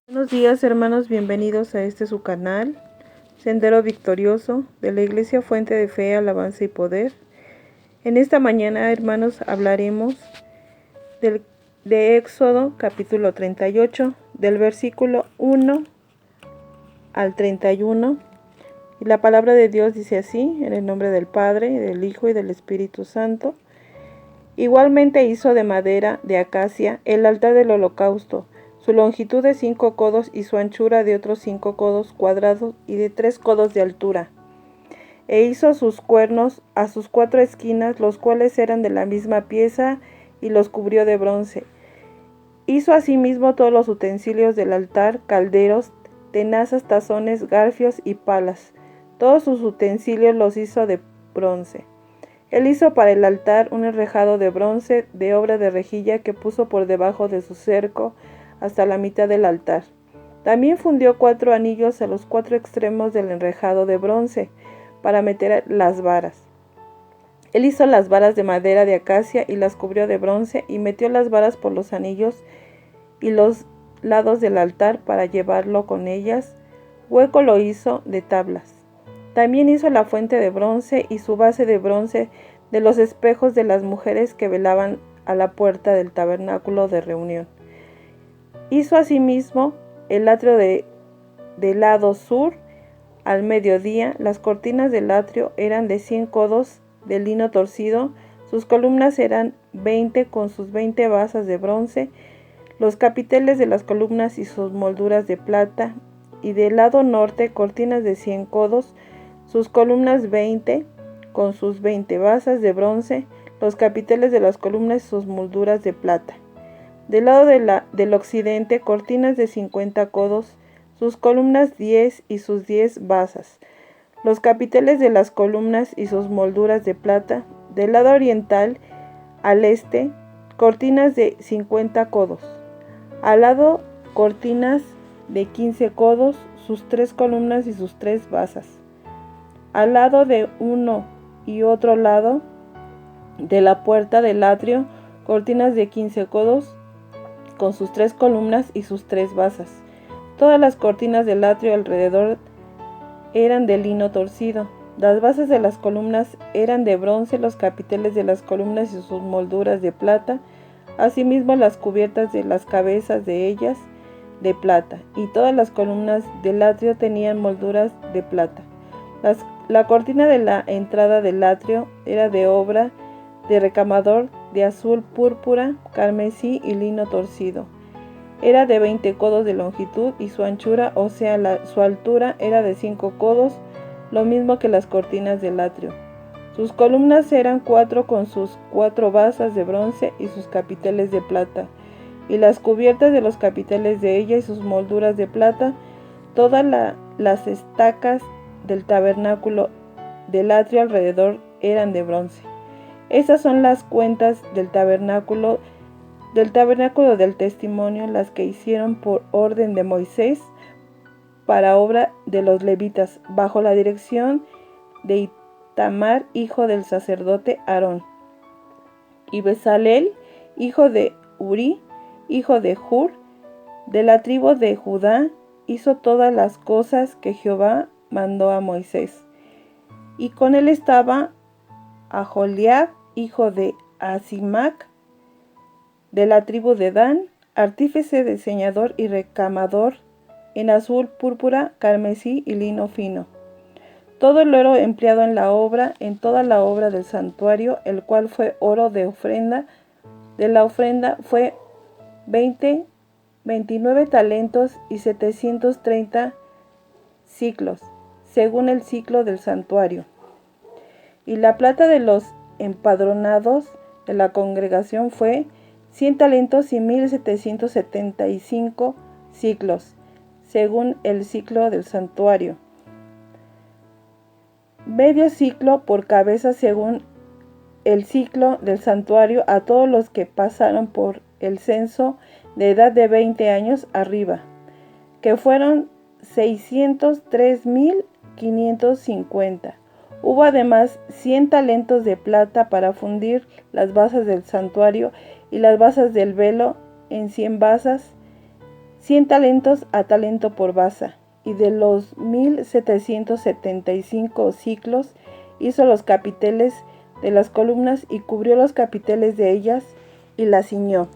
Buenos días, hermanos, bienvenidos a su canal, Sendero Victorioso, de la Iglesia Fuente de Fe, Alabanza y Poder. En esta mañana, hermanos, hablaremos de Éxodo, capítulo 38, del versículo 1 al 31. Y la palabra de Dios dice así: en el nombre del Padre, y del Hijo, y del Espíritu Santo. Igualmente hizo de madera de acacia el altar del holocausto, su longitud de 5 codos y su anchura de otros 5 codos cuadrados y de 3 codos de altura. E hizo sus cuernos a sus 4 esquinas, los cuales eran de la misma pieza, y los cubrió de bronce. Hizo asimismo todos los utensilios del altar: calderos, tenazas, tazones, garfios y palas. Todos sus utensilios los hizo de bronce. Él hizo para el altar un enrejado de bronce de obra de rejilla que puso por debajo de su cerco hasta la mitad del altar. También fundió 4 anillos a los 4 extremos del enrejado de bronce para meter las varas. Él hizo las varas de madera de acacia y las cubrió de bronce, y metió las varas por los anillos y los lados del altar para llevarlo con ellas. Hueco lo hizo de tablas. También hizo la fuente de bronce y su base de bronce de los espejos de las mujeres que velaban a la puerta del tabernáculo de reunión. Hizo asimismo el atrio del lado sur al mediodía. Las cortinas del atrio eran de 100 codos de lino torcido. Sus columnas eran 20 con sus 20 basas de bronce. Los capiteles de las columnas y sus molduras de plata. Y del lado norte, cortinas de 100 codos, sus columnas 20 con sus 20 basas de bronce. Los capiteles de las columnas y sus molduras de plata. Del lado del occidente, cortinas de 50 codos, sus columnas 10 y sus 10 basas. Los capiteles de las columnas y sus molduras de plata. Del lado oriental al este, cortinas de 50 codos. Al lado, cortinas de 15 codos, sus 3 columnas y sus 3 basas. Al lado de uno y otro lado de la puerta del atrio, cortinas de 15 codos, con sus 3 columnas y sus 3 basas. Todas las cortinas del atrio alrededor eran de lino torcido. Las bases de las columnas eran de bronce, los capiteles de las columnas y sus molduras de plata, asimismo las cubiertas de las cabezas de ellas de plata, y todas las columnas del atrio tenían molduras de plata. La cortina de la entrada del atrio era de obra de recamador de azul, púrpura, carmesí y lino torcido. Era de 20 codos de longitud, y su anchura, o sea, su altura, era de 5 codos, lo mismo que las cortinas del atrio. Sus columnas eran 4 con sus 4 basas de bronce y sus capiteles de plata, y las cubiertas de los capiteles de ella y sus molduras de plata. Todas las estacas del tabernáculo del atrio alrededor eran de bronce. Estas son las cuentas del tabernáculo del testimonio, las que hicieron por orden de Moisés para obra de los levitas, bajo la dirección de Itamar, hijo del sacerdote Aarón, y Bezalel, hijo de Uri, hijo de Hur, de la tribu de Judá, hizo todas las cosas que Jehová mandó a Moisés. Y con él estaba Aholiab, hijo de Asimac, de la tribu de Dan, artífice, diseñador y recamador en azul, púrpura, carmesí y lino fino. Todo el oro empleado en toda la obra del santuario, el cual fue oro de la ofrenda, fue 29 talentos y 730 siclos, según el ciclo del santuario. Y la plata de los empadronados de la congregación fue 100 talentos y 1775 siclos, según el ciclo del santuario. Medio ciclo por cabeza, según el ciclo del santuario, a todos los que pasaron por el censo de edad de 20 años arriba, que fueron 603,550. Hubo además 100 talentos de plata para fundir las basas del santuario y las basas del velo en 100 basas, 100 talentos a talento por basa, y de los 1775 siclos hizo los capiteles de las columnas y cubrió los capiteles de ellas y las ciñó.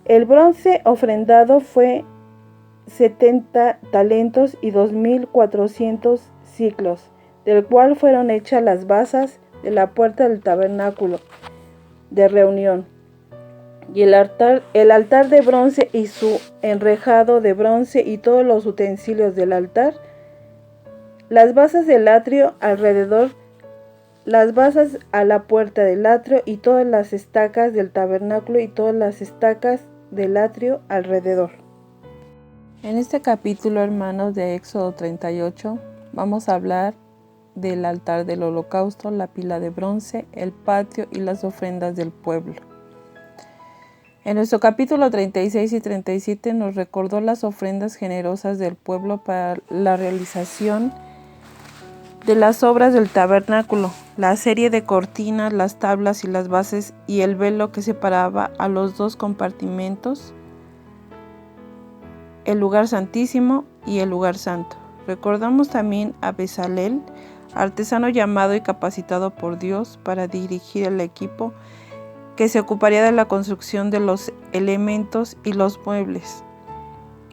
El bronce ofrendado fue 70 talentos y 2400 siclos, del cual fueron hechas las basas de la puerta del tabernáculo de reunión, y el altar de bronce y su enrejado de bronce y todos los utensilios del altar, las basas del atrio alrededor, las basas a la puerta del atrio y todas las estacas del tabernáculo y todas las estacas del atrio alrededor. En este capítulo, hermanos, de Éxodo 38, vamos a hablar del altar del holocausto, la pila de bronce, el patio y las ofrendas del pueblo. En nuestro capítulo 36 y 37 nos recordó las ofrendas generosas del pueblo para la realización de las obras del tabernáculo, la serie de cortinas, las tablas y las bases y el velo que separaba a los dos compartimentos, el lugar santísimo y el lugar santo. Recordamos también a Bezalel, artesano llamado y capacitado por Dios para dirigir el equipo que se ocuparía de la construcción de los elementos y los muebles.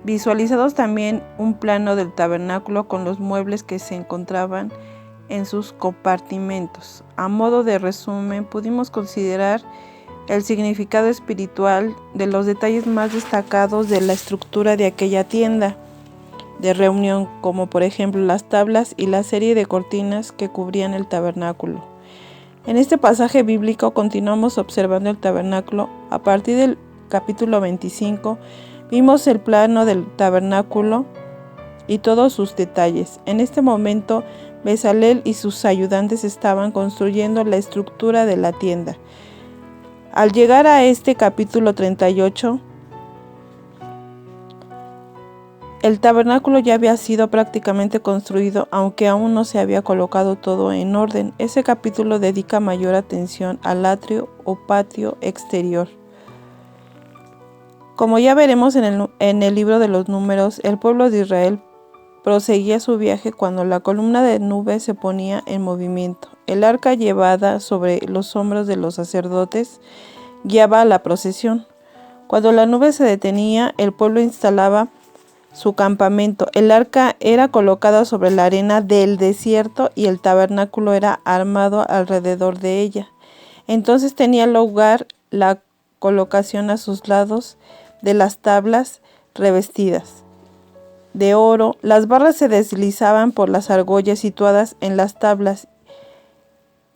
Visualizados también un plano del tabernáculo con los muebles que se encontraban en sus compartimentos. A modo de resumen, pudimos considerar el significado espiritual de los detalles más destacados de la estructura de aquella tienda de reunión, como por ejemplo las tablas y la serie de cortinas que cubrían el tabernáculo. En este pasaje bíblico continuamos observando el tabernáculo. A partir del capítulo 25 vimos el plano del tabernáculo y todos sus detalles. En este momento, Bezalel y sus ayudantes estaban construyendo la estructura de la tienda. Al llegar a este capítulo 38, el tabernáculo ya había sido prácticamente construido, aunque aún no se había colocado todo en orden. Ese capítulo dedica mayor atención al atrio o patio exterior. Como ya veremos en el libro de los Números, el pueblo de Israel proseguía su viaje cuando la columna de nube se ponía en movimiento. El arca, llevada sobre los hombros de los sacerdotes, guiaba a la procesión. Cuando la nube se detenía, el pueblo instalaba su campamento. El arca era colocada sobre la arena del desierto y el tabernáculo era armado alrededor de ella. Entonces tenía lugar la colocación a sus lados de las tablas revestidas de oro. Las barras se deslizaban por las argollas situadas en las tablas,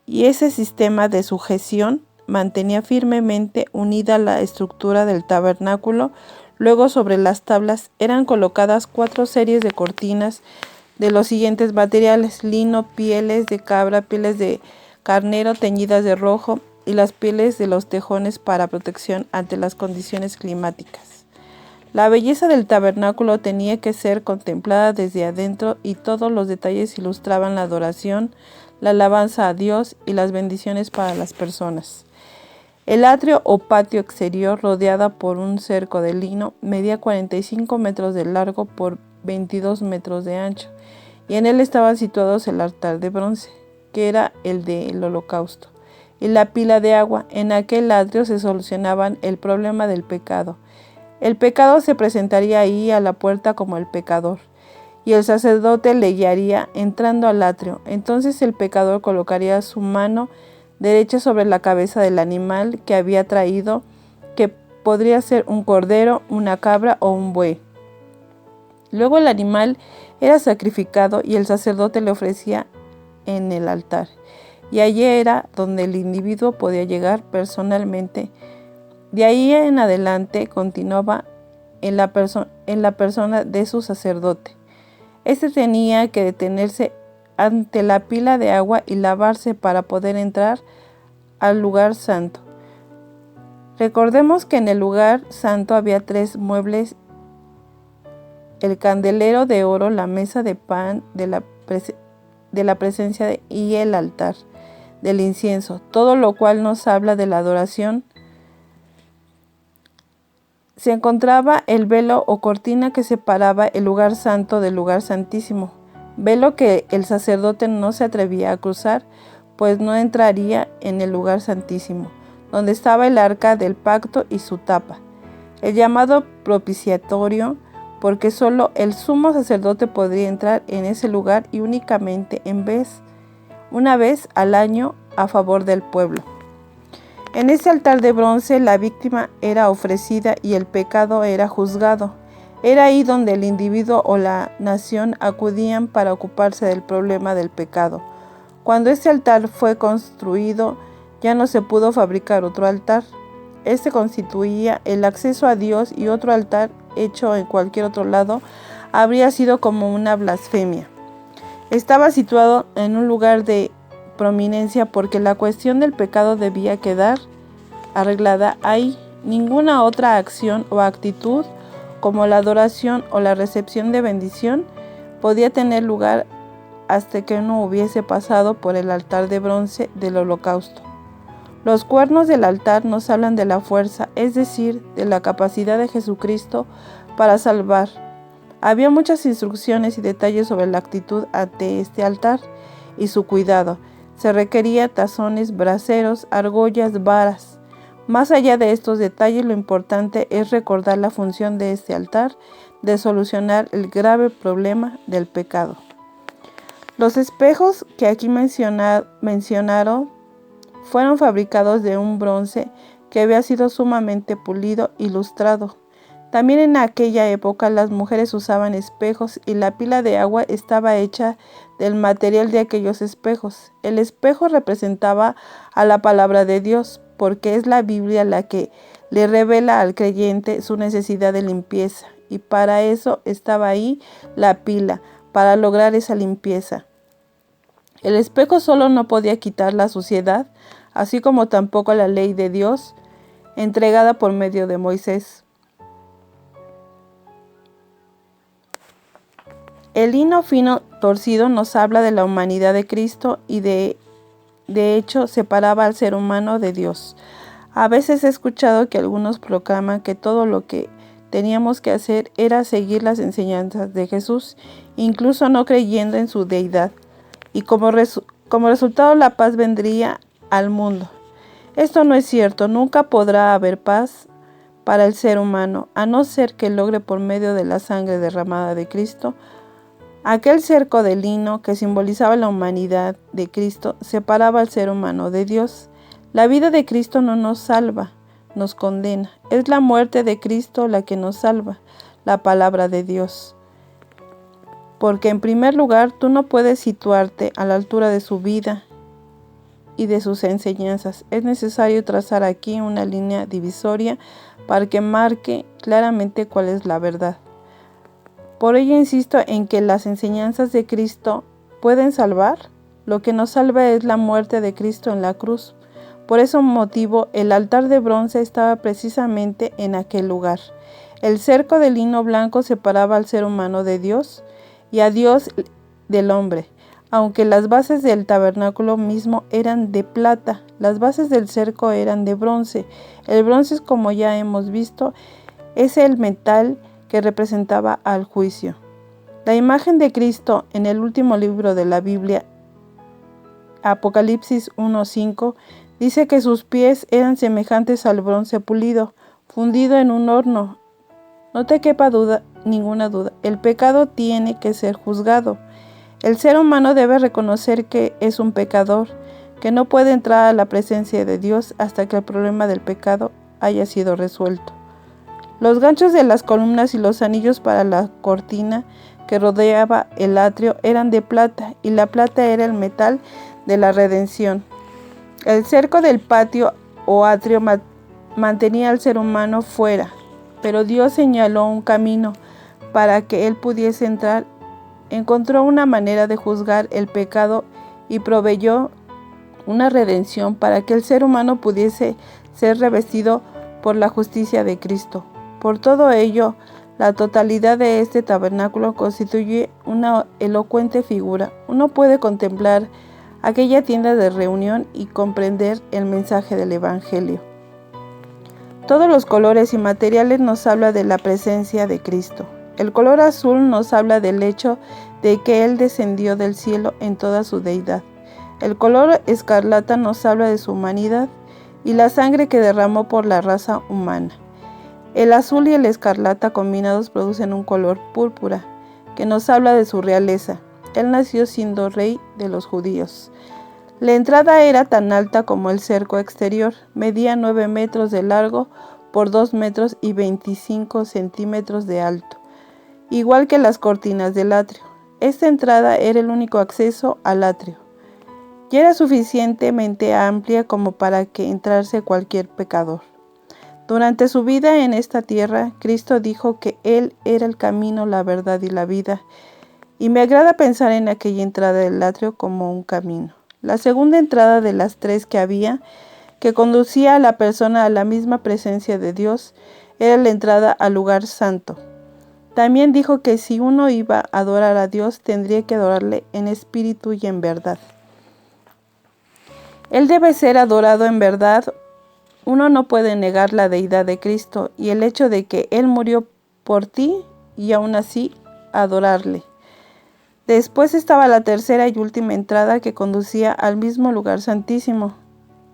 y ese sistema de sujeción mantenía firmemente unida la estructura del tabernáculo. Luego, sobre las tablas eran colocadas 4 series de cortinas de los siguientes materiales: lino, pieles de cabra, pieles de carnero teñidas de rojo y las pieles de los tejones para protección ante las condiciones climáticas. La belleza del tabernáculo tenía que ser contemplada desde adentro y todos los detalles ilustraban la adoración, la alabanza a Dios y las bendiciones para las personas. El atrio o patio exterior, rodeada por un cerco de lino, medía 45 metros de largo por 22 metros de ancho, y en él estaban situados el altar de bronce, que era el del holocausto, y la pila de agua. En aquel atrio se solucionaban el problema del pecado. El pecado se presentaría ahí a la puerta como el pecador, y el sacerdote le guiaría entrando al atrio. Entonces el pecador colocaría su mano derecha sobre la cabeza del animal que había traído, que podría ser un cordero, una cabra o un buey. Luego el animal era sacrificado y el sacerdote le ofrecía en el altar, y allí era donde el individuo podía llegar personalmente. De ahí en adelante continuaba en la persona de su sacerdote. Este tenía que detenerse ante la pila de agua y lavarse para poder entrar al lugar santo. Recordemos que en el lugar santo había 3 muebles: el candelero de oro, la mesa de pan de la presencia y el altar del incienso, todo lo cual nos habla de la adoración se encontraba el velo o cortina que separaba el lugar santo del lugar santísimo, velo que el sacerdote no se atrevía a cruzar, pues no entraría en el lugar santísimo, donde estaba el arca del pacto y su tapa, el llamado propiciatorio, porque solo el sumo sacerdote podría entrar en ese lugar y únicamente una vez al año a favor del pueblo. En ese altar de bronce la víctima era ofrecida y el pecado era juzgado. Era ahí donde el individuo o la nación acudían para ocuparse del problema del pecado. Cuando este altar fue construido, ya no se pudo fabricar otro altar. Este constituía el acceso a Dios, y otro altar hecho en cualquier otro lado habría sido como una blasfemia. Estaba situado en un lugar de prominencia porque la cuestión del pecado debía quedar arreglada ahí. Ninguna otra acción o actitud, como la adoración o la recepción de bendición, podía tener lugar hasta que no hubiese pasado por el altar de bronce del holocausto. Los cuernos del altar nos hablan de la fuerza, es decir, de la capacidad de Jesucristo para salvar. Había muchas instrucciones y detalles sobre la actitud ante este altar y su cuidado. Se requería tazones, braseros, argollas, varas. Más allá de estos detalles, lo importante es recordar la función de este altar de solucionar el grave problema del pecado. Los espejos que aquí mencionaron fueron fabricados de un bronce que había sido sumamente pulido y lustrado. También en aquella época las mujeres usaban espejos y la pila de agua estaba hecha del material de aquellos espejos. El espejo representaba a la palabra de Dios, porque es la Biblia la que le revela al creyente su necesidad de limpieza, y para eso estaba ahí la pila, para lograr esa limpieza. El espejo solo no podía quitar la suciedad, así como tampoco la ley de Dios entregada por medio de Moisés. El lino fino torcido nos habla de la humanidad de Cristo y de hecho separaba al ser humano de Dios. A veces he escuchado que algunos proclaman que todo lo que teníamos que hacer era seguir las enseñanzas de Jesús, incluso no creyendo en su deidad, y como resultado la paz vendría al mundo. Esto no es cierto. Nunca podrá haber paz para el ser humano, a no ser que logre por medio de la sangre derramada de Cristo. Aquel cerco de lino que simbolizaba la humanidad de Cristo separaba al ser humano de Dios. La vida de Cristo no nos salva, nos condena. Es la muerte de Cristo la que nos salva, la palabra de Dios. Porque en primer lugar, tú no puedes situarte a la altura de su vida y de sus enseñanzas. Es necesario trazar aquí una línea divisoria para que marque claramente cuál es la verdad. Por ello insisto en que las enseñanzas de Cristo pueden salvar. Lo que nos salva es la muerte de Cristo en la cruz. Por ese motivo, el altar de bronce estaba precisamente en aquel lugar. El cerco de lino blanco separaba al ser humano de Dios y a Dios del hombre. Aunque las bases del tabernáculo mismo eran de plata, las bases del cerco eran de bronce. El bronce, como ya hemos visto, es el metal que representaba al juicio. La imagen de Cristo en el último libro de la Biblia, Apocalipsis 1:5, dice que sus pies eran semejantes al bronce pulido, fundido en un horno. No te quepa ninguna duda, el pecado tiene que ser juzgado. El ser humano debe reconocer que es un pecador, que no puede entrar a la presencia de Dios hasta que el problema del pecado haya sido resuelto. Los ganchos de las columnas y los anillos para la cortina que rodeaba el atrio eran de plata, y la plata era el metal de la redención. El cerco del patio o atrio mantenía al ser humano fuera, pero Dios señaló un camino para que él pudiese entrar. Encontró una manera de juzgar el pecado y proveyó una redención para que el ser humano pudiese ser revestido por la justicia de Cristo. Por todo ello, la totalidad de este tabernáculo constituye una elocuente figura. Uno puede contemplar aquella tienda de reunión y comprender el mensaje del Evangelio. Todos los colores y materiales nos habla de la presencia de Cristo. El color azul nos habla del hecho de que Él descendió del cielo en toda su deidad. El color escarlata nos habla de su humanidad y la sangre que derramó por la raza humana. El azul y el escarlata combinados producen un color púrpura, que nos habla de su realeza. Él nació siendo rey de los judíos. La entrada era tan alta como el cerco exterior, medía 9 metros de largo por 2 metros y 25 centímetros de alto, igual que las cortinas del atrio. Esta entrada era el único acceso al atrio, y era suficientemente amplia como para que entrase cualquier pecador. Durante su vida en esta tierra, Cristo dijo que Él era el camino, la verdad y la vida, y me agrada pensar en aquella entrada del atrio como un camino. La segunda entrada de las 3 que había, que conducía a la persona a la misma presencia de Dios, era la entrada al lugar santo. También dijo que si uno iba a adorar a Dios, tendría que adorarle en espíritu y en verdad. Él debe ser adorado en verdad. Uno no puede negar la deidad de Cristo y el hecho de que Él murió por ti y aún así adorarle. Después estaba la tercera y última entrada que conducía al mismo lugar santísimo.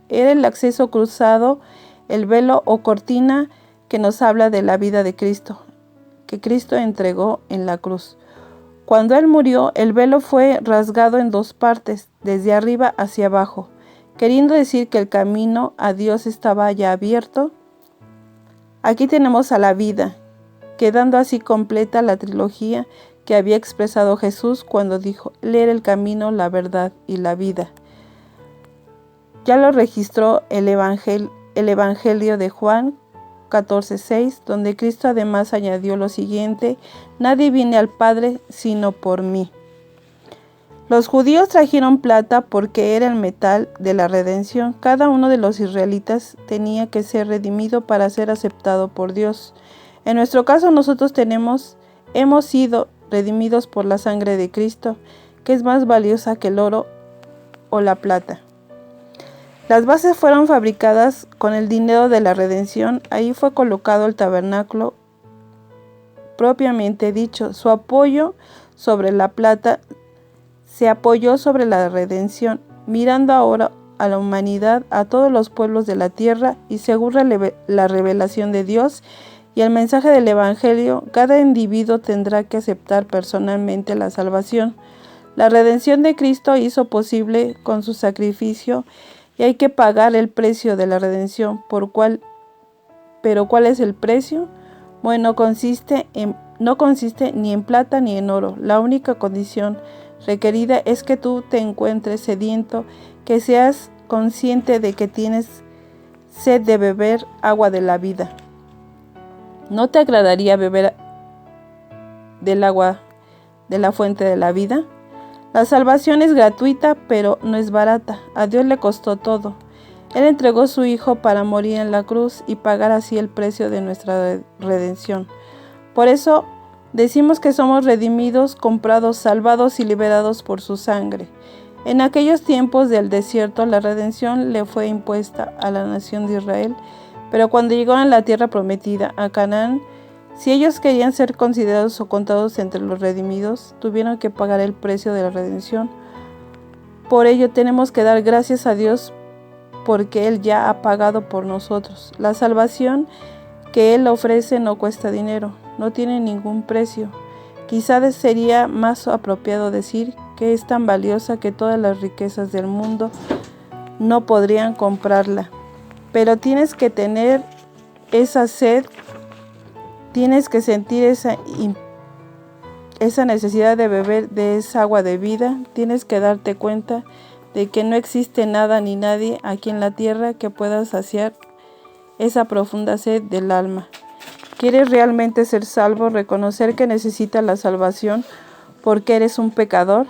Era el acceso cruzado, el velo o cortina que nos habla de la vida de Cristo, que Cristo entregó en la cruz. Cuando Él murió, el velo fue rasgado en 2 partes, desde arriba hacia abajo, queriendo decir que el camino a Dios estaba ya abierto. Aquí tenemos a la vida, quedando así completa la trilogía que había expresado Jesús cuando dijo: Él era el camino, la verdad y la vida. Ya lo registró el Evangelio de Juan 14:6, donde Cristo además añadió lo siguiente: nadie viene al Padre sino por mí. Los judíos trajeron plata porque era el metal de la redención. Cada uno de los israelitas tenía que ser redimido para ser aceptado por Dios. En nuestro caso, nosotros hemos sido redimidos por la sangre de Cristo, que es más valiosa que el oro o la plata. Las bases fueron fabricadas con el dinero de la redención. Ahí fue colocado el tabernáculo propiamente dicho. Su apoyo sobre la plata se apoyó sobre la redención, mirando ahora a la humanidad, a todos los pueblos de la tierra, y según la revelación de Dios y el mensaje del Evangelio, cada individuo tendrá que aceptar personalmente la salvación. La redención de Cristo hizo posible con su sacrificio y hay que pagar el precio de la redención. ¿Pero cuál es el precio? Bueno, no consiste ni en plata ni en oro. La única condición requerida es que tú te encuentres sediento, que seas consciente de que tienes sed de beber agua de la vida. ¿No te agradaría beber del agua de la fuente de la vida? La salvación es gratuita, pero no es barata. A Dios le costó todo. Él entregó a su Hijo para morir en la cruz y pagar así el precio de nuestra redención. Por eso decimos que somos redimidos, comprados, salvados y liberados por su sangre. En aquellos tiempos del desierto, la redención le fue impuesta a la nación de Israel, pero cuando llegaron a la tierra prometida, a Canaán, si ellos querían ser considerados o contados entre los redimidos, tuvieron que pagar el precio de la redención. Por ello tenemos que dar gracias a Dios porque Él ya ha pagado por nosotros. La salvación que Él ofrece no cuesta dinero, no tiene ningún precio. Quizás sería más apropiado decir que es tan valiosa que todas las riquezas del mundo no podrían comprarla. Pero tienes que tener esa sed, tienes que sentir esa necesidad de beber de esa agua de vida, tienes que darte cuenta de que no existe nada ni nadie aquí en la tierra que pueda saciar esa profunda sed del alma. ¿Quieres realmente ser salvo? Reconocer que necesitas la salvación porque eres un pecador.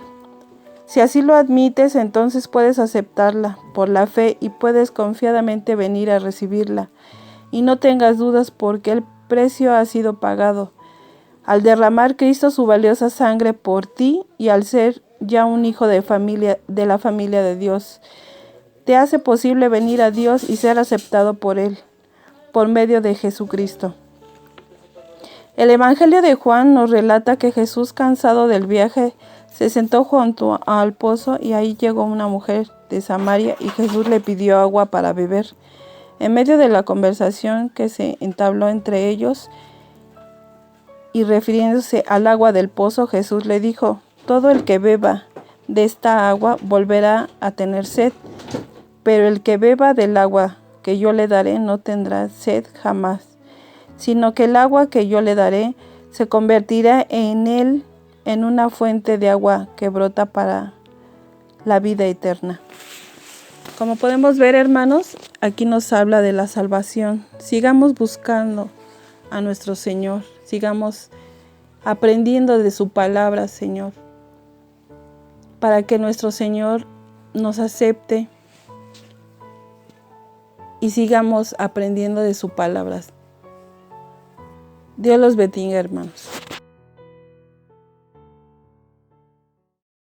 Si así lo admites, entonces puedes aceptarla por la fe y puedes confiadamente venir a recibirla. Y no tengas dudas porque el precio ha sido pagado. Al derramar Cristo su valiosa sangre por ti y al ser ya un hijo de la familia de Dios, te hace posible venir a Dios y ser aceptado por Él. por medio de Jesucristo. El Evangelio de Juan nos relata que Jesús, cansado del viaje, se sentó junto al pozo y ahí llegó una mujer de Samaria y Jesús le pidió agua para beber. En medio de la conversación que se entabló entre ellos y refiriéndose al agua del pozo, Jesús le dijo: todo el que beba de esta agua volverá a tener sed, pero el que beba del agua que yo le daré no tendrá sed jamás, sino que el agua que yo le daré se convertirá en él en una fuente de agua que brota para la vida eterna. Como podemos ver, hermanos, aquí nos habla de la salvación. Sigamos buscando a nuestro Señor, sigamos aprendiendo de su palabra, Señor, para que nuestro Señor nos acepte y sigamos aprendiendo de su palabra. Dios los bendiga, hermanos.